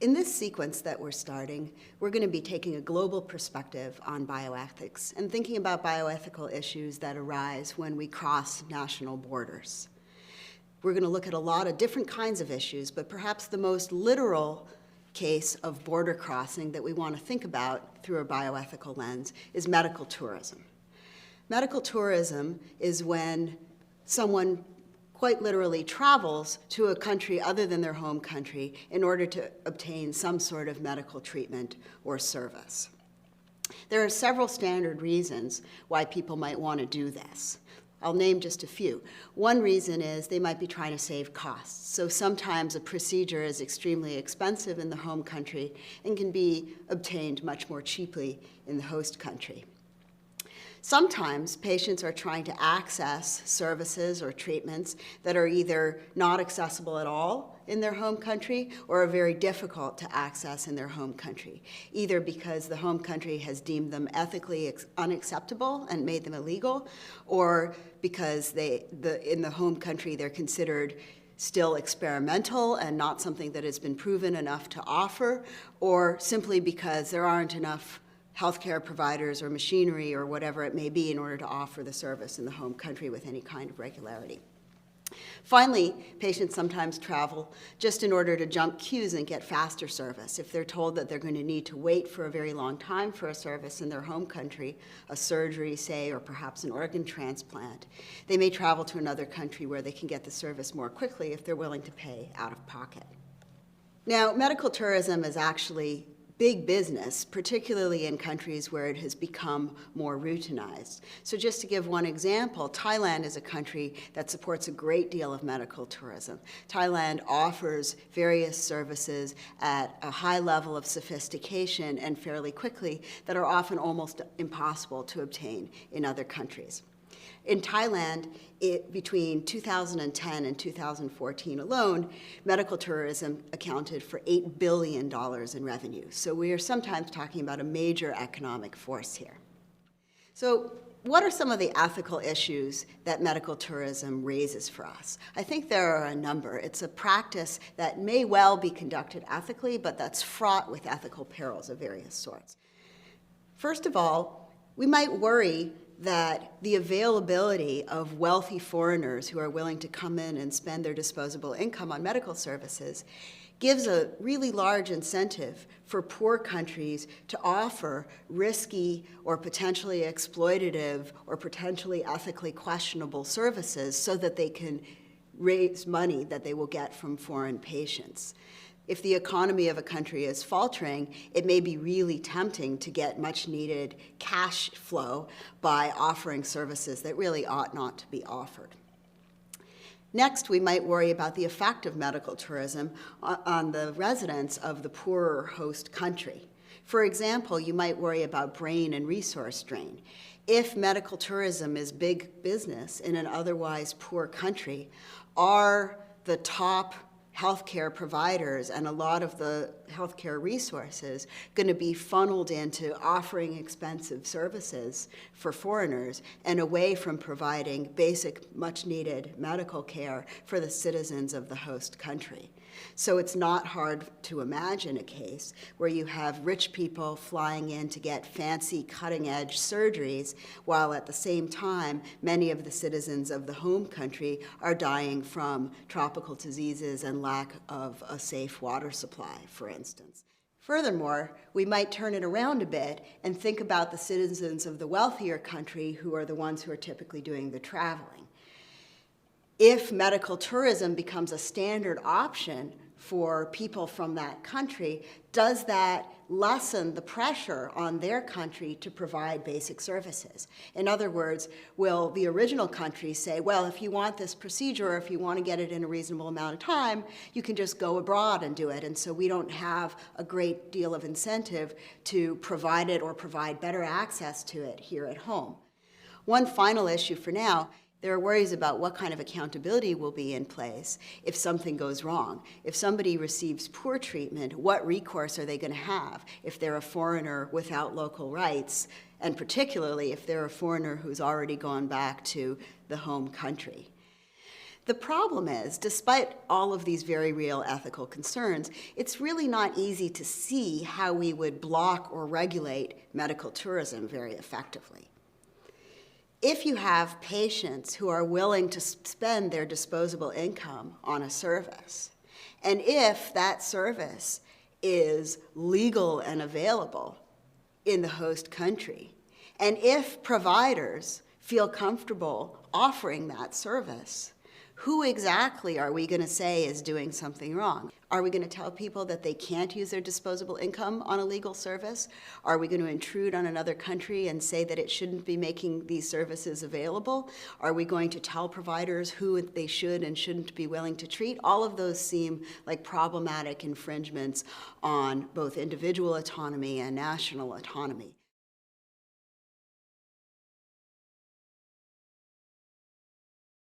In this sequence that we're starting, we're going to be taking a global perspective on bioethics and thinking about bioethical issues that arise when we cross national borders. We're going to look at a lot of different kinds of issues, but perhaps the most literal case of border crossing that we want to think about through a bioethical lens is medical tourism. Medical tourism is when someone quite literally travels to a country other than their home country in order to obtain some sort of medical treatment or service. There are several standard reasons why people might want to do this. I'll name just a few. One reason is they might be trying to save costs. So sometimes a procedure is extremely expensive in the home country and can be obtained much more cheaply in the host country. Sometimes patients are trying to access services or treatments that are either not accessible at all in their home country or are very difficult to access in their home country, either because the home country has deemed them ethically unacceptable and made them illegal, or because in the home country they're considered still experimental and not something that has been proven enough to offer, or simply because there aren't enough healthcare providers or machinery or whatever it may be in order to offer the service in the home country with any kind of regularity. Finally, patients sometimes travel just in order to jump queues and get faster service. If they're told that they're going to need to wait for a very long time for a service in their home country, a surgery, say, or perhaps an organ transplant, they may travel to another country where they can get the service more quickly if they're willing to pay out of pocket. Now, medical tourism is actually big business, particularly in countries where it has become more routinized. So just to give one example, Thailand is a country that supports a great deal of medical tourism. Thailand offers various services at a high level of sophistication and fairly quickly that are often almost impossible to obtain in other countries. In Thailand, between 2010 and 2014 alone, medical tourism accounted for $8 billion in revenue. So we are sometimes talking about a major economic force here. So what are some of the ethical issues that medical tourism raises for us? I think there are a number. It's a practice that may well be conducted ethically, but that's fraught with ethical perils of various sorts. First of all, we might worry that the availability of wealthy foreigners who are willing to come in and spend their disposable income on medical services gives a really large incentive for poor countries to offer risky or potentially exploitative or potentially ethically questionable services so that they can raise money that they will get from foreign patients. If the economy of a country is faltering, it may be really tempting to get much needed cash flow by offering services that really ought not to be offered. Next, we might worry about the effect of medical tourism on the residents of the poorer host country. For example, you might worry about brain and resource drain. If medical tourism is big business in an otherwise poor country, are the top healthcare providers and a lot of the healthcare resources going to be funneled into offering expensive services for foreigners and away from providing basic, much-needed medical care for the citizens of the host country? So it's not hard to imagine a case where you have rich people flying in to get fancy cutting-edge surgeries, while at the same time, many of the citizens of the home country are dying from tropical diseases and lack of a safe water supply, for instance. Furthermore, we might turn it around a bit and think about the citizens of the wealthier country who are the ones who are typically doing the traveling. If medical tourism becomes a standard option for people from that country, does that lessen the pressure on their country to provide basic services? In other words, will the original country say, well, if you want this procedure or if you want to get it in a reasonable amount of time, you can just go abroad and do it, and so we don't have a great deal of incentive to provide it or provide better access to it here at home. One final issue for now. There are worries about what kind of accountability will be in place if something goes wrong. If somebody receives poor treatment, what recourse are they going to have if they're a foreigner without local rights, and particularly if they're a foreigner who's already gone back to the home country? The problem is, despite all of these very real ethical concerns, it's really not easy to see how we would block or regulate medical tourism very effectively. If you have patients who are willing to spend their disposable income on a service, and if that service is legal and available in the host country, and if providers feel comfortable offering that service, who exactly are we going to say is doing something wrong? Are we going to tell people that they can't use their disposable income on a legal service? Are we going to intrude on another country and say that it shouldn't be making these services available? Are we going to tell providers who they should and shouldn't be willing to treat? All of those seem like problematic infringements on both individual autonomy and national autonomy.